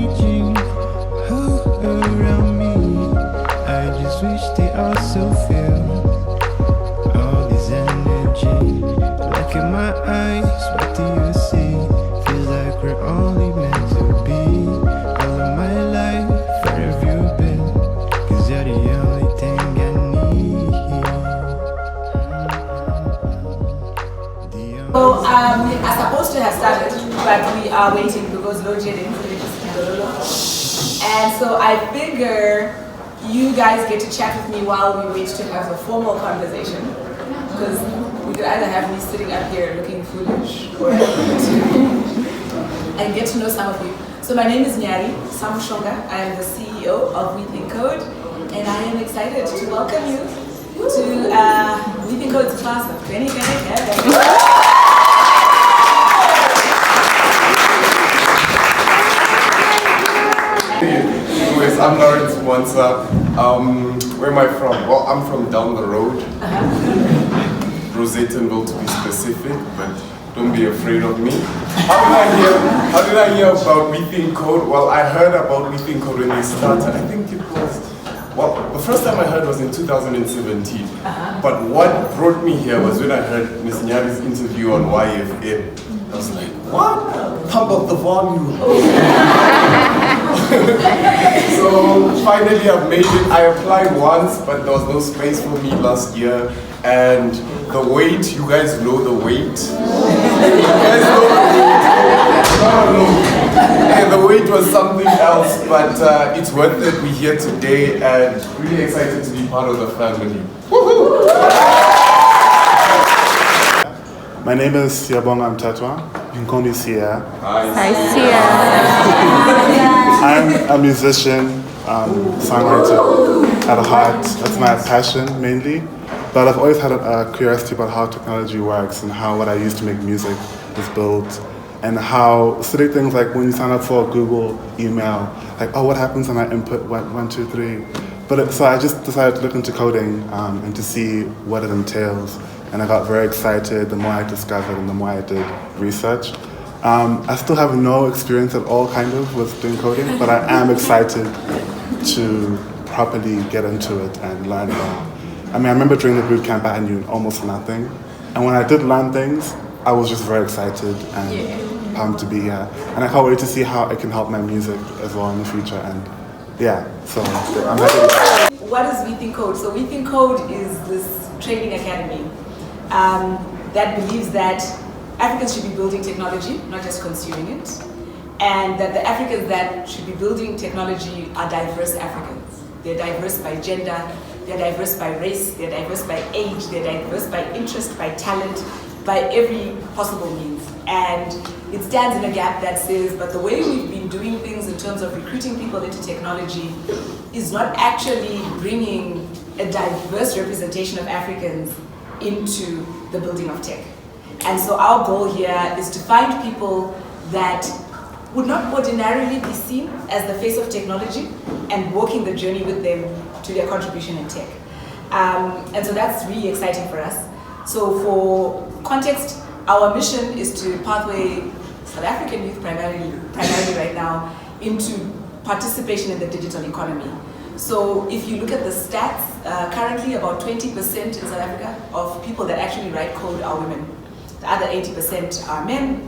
raging all around me. I just wish they also feel all this energy. Look in my eyes, what do you see? Feels like we're only meant to be. All of my life, where have you been? 'Cause you're the only thing I need. So I'm supposed to have started, but we are waiting because load shedding. And so I figure you guys get to chat with me while we wait to have a formal conversation, because we could either have me sitting up here looking foolish or and get to know some of you. So my name is Nyari Samushonga. I am the CEO of WeThinkCode, and I am excited to welcome you to WeThinkCode's class of 2020. Anyways, I'm Lawrence Mwansa. Where am I from? Well, I'm from down the road. Rosettenville to be specific, but don't be afraid of me. How did I hear about WeThinkCode? Well, I heard about WeThinkCode when they started. I think it was, well, the first time I heard was in 2017. But what brought me here was when I heard Ms. Nyari's interview on YFM. I was like, what? Pump up the volume. So finally I've made it. I applied once, but there was no space for me last year. And the wait, you guys know the wait. You guys know the wait. No. And the wait was something else, but it's worth it. We're here today and really excited to be part of the family. Woohoo! My name is Siyabonga Mtatwa. You can call me Sia. Hi, Sia. I'm a musician, songwriter at heart. That's my passion mainly. But I've always had a curiosity about how technology works and how what I use to make music is built, and how silly things like when you sign up for a Google email, like, oh, what happens when I input 1, 2, 3? So I just decided to look into coding and to see what it entails. And I got very excited the more I discovered and the more I did research. I still have no experience at all, kind of, with doing coding, but I am excited to properly get into it and learn more. I mean, I remember during the boot camp I knew almost nothing. And when I did learn things, I was just very excited and pumped to be here. And I can't wait to see how it can help my music as well in the future. And yeah, so I'm happy to be here. What is WeThinkCode? So WeThinkCode is this training academy that believes that Africans should be building technology, not just consuming it, and that the Africans that should be building technology are diverse Africans. They're diverse by gender, they're diverse by race, they're diverse by age, they're diverse by interest, by talent, by every possible means. And it stands in a gap that says, but the way we've been doing things in terms of recruiting people into technology is not actually bringing a diverse representation of Africans into the building of tech. And so our goal here is to find people that would not ordinarily be seen as the face of technology and walking the journey with them to their contribution in tech. And so that's really exciting for us. So for context, our mission is to pathway South African youth primarily right now into participation in the digital economy. So if you look at the stats, currently about 20% in South Africa of people that actually write code are women. The other 80% are men.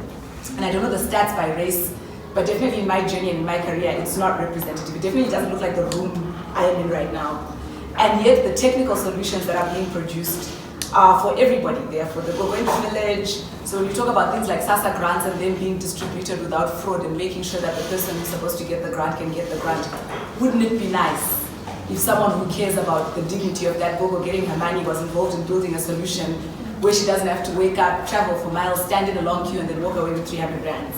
And I don't know the stats by race, but definitely in my journey and in my career, it's not representative. It definitely doesn't look like the room I am in right now. And yet the technical solutions that are being produced are for everybody. They are for the Gogo village. So when you talk about things like SASSA grants and them being distributed without fraud and making sure that the person who's supposed to get the grant can get the grant, wouldn't it be nice if someone who cares about the dignity of that Gogo getting her money was involved in building a solution where she doesn't have to wake up, travel for miles, stand in a long queue and then walk away with 300 rands.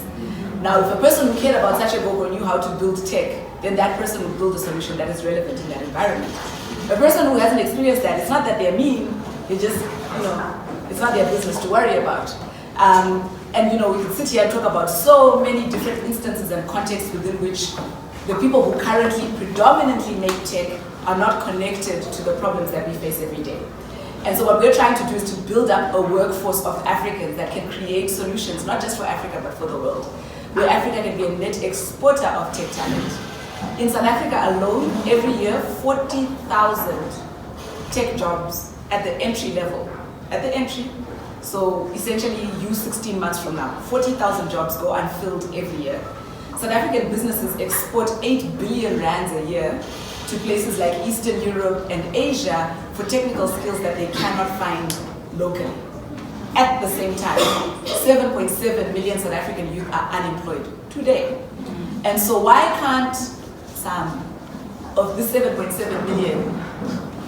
Now, if a person who cared about such a Gogo knew how to build tech, then that person would build a solution that is relevant in that environment. A person who hasn't experienced that, it's not that they're mean, they just, it's not their business to worry about. And we can sit here and talk about so many different instances and contexts within which the people who currently predominantly make tech are not connected to the problems that we face every day. And so what we're trying to do is to build up a workforce of Africans that can create solutions, not just for Africa, but for the world. where Africa can be a net exporter of tech talent. In South Africa alone, every year, 40,000 tech jobs at the entry level. At the entry, so essentially you 16 months from now, 40,000 jobs go unfilled every year. South African businesses export 8 billion rands a year to places like Eastern Europe and Asia for technical skills that they cannot find locally. At the same time, 7.7 million South African youth are unemployed today. And so why can't some of the 7.7 million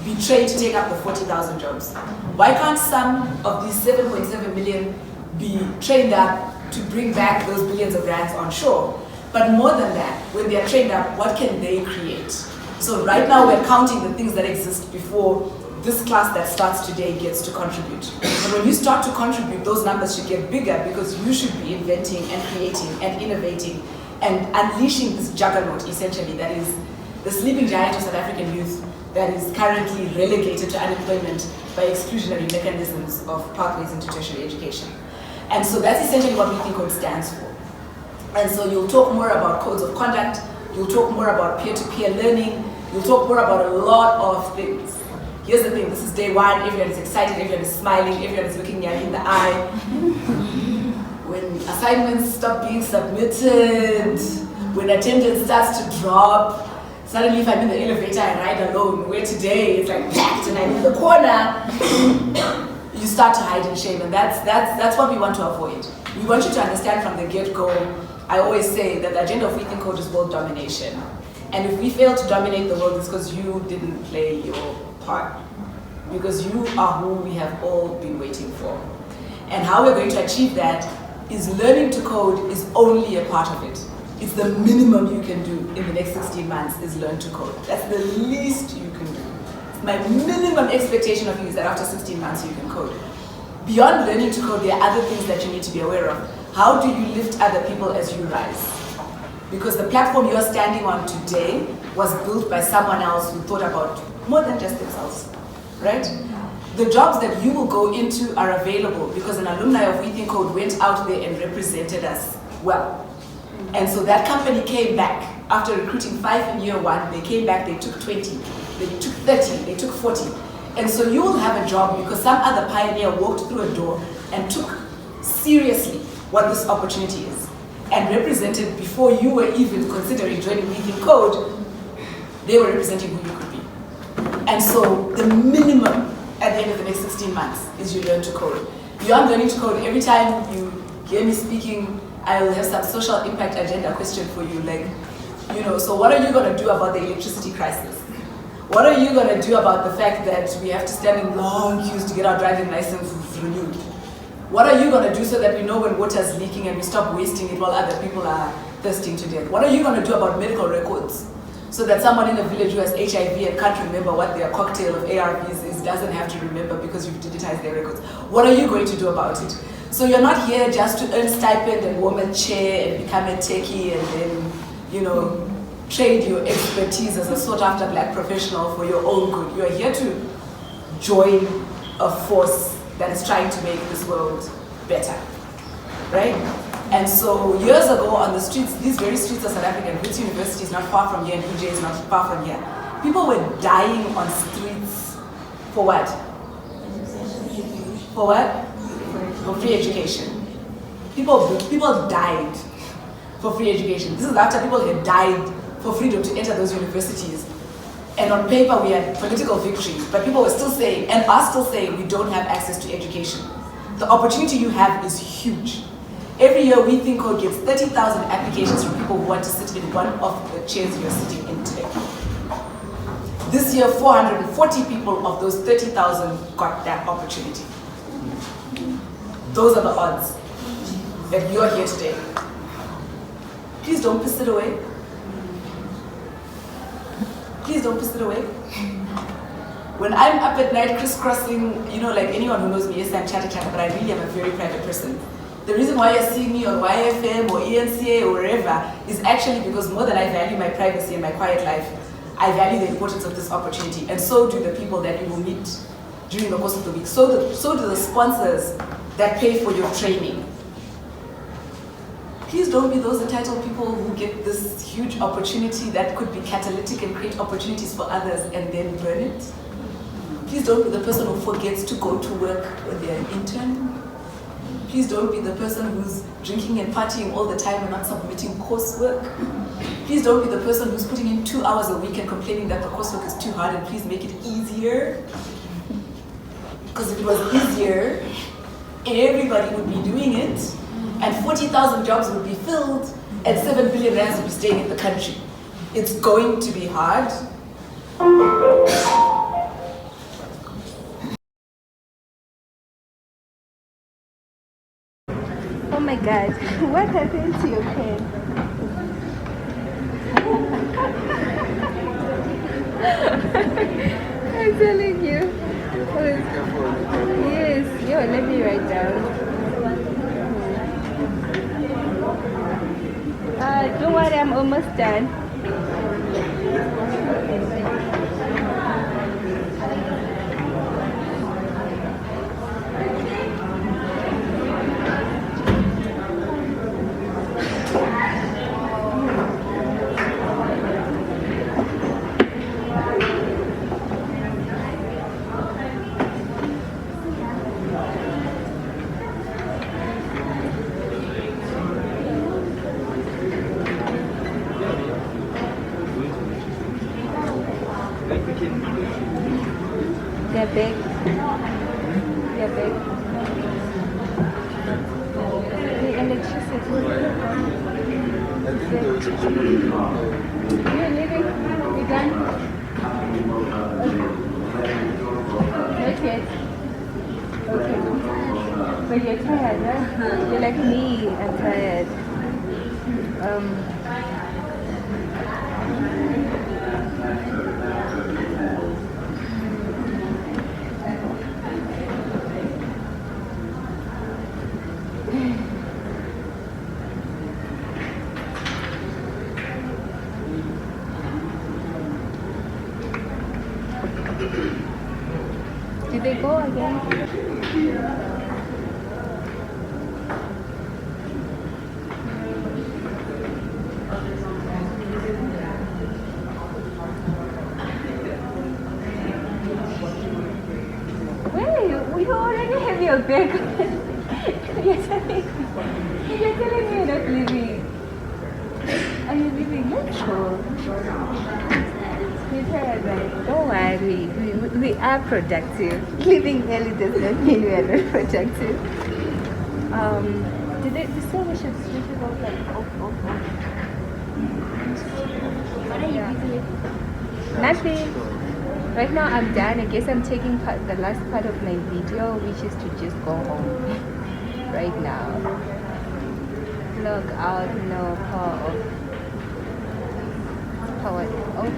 be trained to take up the 40,000 jobs? Why can't some of these 7.7 million be trained up to bring back those billions of rands on shore? But more than that, when they are trained up, what can they create? So right now we're counting the things that exist before this class that starts today gets to contribute. And when you start to contribute, those numbers should get bigger because you should be inventing and creating and innovating and unleashing this juggernaut, essentially, that is the sleeping giant of South African youth that is currently relegated to unemployment by exclusionary mechanisms of pathways into tertiary education. And so that's essentially what WeThinkCode stands for. And so you'll talk more about codes of conduct, you'll talk more about peer-to-peer learning, you'll talk more about a lot of things. Here's the thing, this is day one, everyone is excited, everyone is smiling, everyone is looking at you in the eye. When assignments stop being submitted, when attendance starts to drop, suddenly if I'm in the elevator, I ride alone, where today it's like packed and I'm in the corner, you start to hide in shame, and that's what we want to avoid. We want you to understand from the get-go. I always say that the agenda of WeThinkCode is world domination. And if we fail to dominate the world, it's because you didn't play your part. Because you are who we have all been waiting for. And how we're going to achieve that is learning to code is only a part of it. It's the minimum you can do in the next 16 months is learn to code. That's the least you can do. My minimum expectation of you is that after 16 months you can code. Beyond learning to code, there are other things that you need to be aware of. How do you lift other people as you rise? Because the platform you're standing on today was built by someone else who thought about more than just themselves, right? The jobs that you will go into are available because an alumni of WeThinkCode went out there and represented us well. And so that company came back. After recruiting 5 in year one, they came back, they took 20, they took 30, they took 40. And so you will have a job because some other pioneer walked through a door and took seriously what this opportunity is and represented before you were even considering joining WeThinkCode, they were representing who you could be. And so the minimum at the end of the next 16 months is you learn to code. Beyond learning to code, every time you hear me speaking, I will have some social impact agenda question for you, like, so what are you going to do about the electricity crisis? What are you going to do about the fact that we have to stand in long queues to get our driving licenses renewed? What are you going to do so that we know when water is leaking and we stop wasting it while other people are thirsting to death? What are you going to do about medical records so that someone in a village who has HIV and can't remember what their cocktail of ARVs is doesn't have to remember because you've digitized their records? What are you going to do about it? So you're not here just to earn stipend and warm a chair and become a techie and then, trade your expertise as a sought-after black professional for your own good. You're here to join a force that is trying to make this world better, right? And so years ago on the streets, these very streets of South Africa, and Wits University is not far from here, and UJ is not far from here, people were dying on streets for what? For what? For free education. People died for free education. This is after people had died for freedom to enter those universities. And on paper we had political victory, but people were still saying, and are still saying, we don't have access to education. The opportunity you have is huge. Every year WeThinkCode gets 30,000 applications from people who want to sit in one of the chairs you're sitting in today. This year 440 people of those 30,000 got that opportunity. Those are the odds that you're here today. Please don't piss it away. Please don't piss it away. When I'm up at night crisscrossing, like anyone who knows me, yes, I'm chatter, but I really am a very private person. The reason why you're seeing me on YFM or ENCA or wherever is actually because more than I value my privacy and my quiet life, I value the importance of this opportunity, and so do the people that you will meet during the course of the week. So do the sponsors that pay for your training. Please don't be those entitled people who get this huge opportunity that could be catalytic and create opportunities for others and then burn it. Please don't be the person who forgets to go to work when they're an intern. Please don't be the person who's drinking and partying all the time and not submitting coursework. Please don't be the person who's putting in 2 hours a week and complaining that the coursework is too hard, and please make it easier. Because if it was easier, everybody would be doing it, and 40,000 jobs would be filled, and 7 billion rands would be staying in the country. It's going to be hard. Oh my God, what happened to your pen? I'm telling you. Yes, yo, let me write down. Don't worry, I'm almost done. They're big. They're big. The electricity. You're leaving? You're done? Not yet. Okay. But you're tired, huh? You're like me, I'm tired. Did they go again? Wait, we already have your bag. You're telling me you're not leaving. Are you leaving? Let's go. Don't worry, we are productive. Leaving early does not mean we are not productive. Did they say we should switch it off like off? What are you busy with? Nothing. Right now I'm done. I guess I'm taking the last part of my video, which is to just go home. Right now. Log out, no power off. Power off.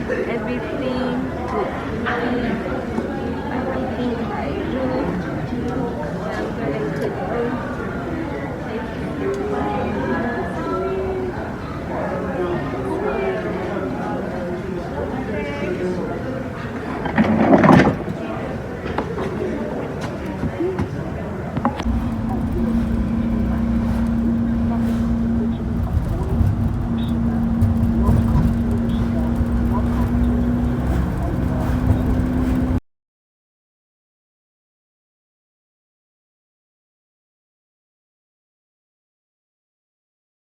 Everything to I think I do. I'm going to take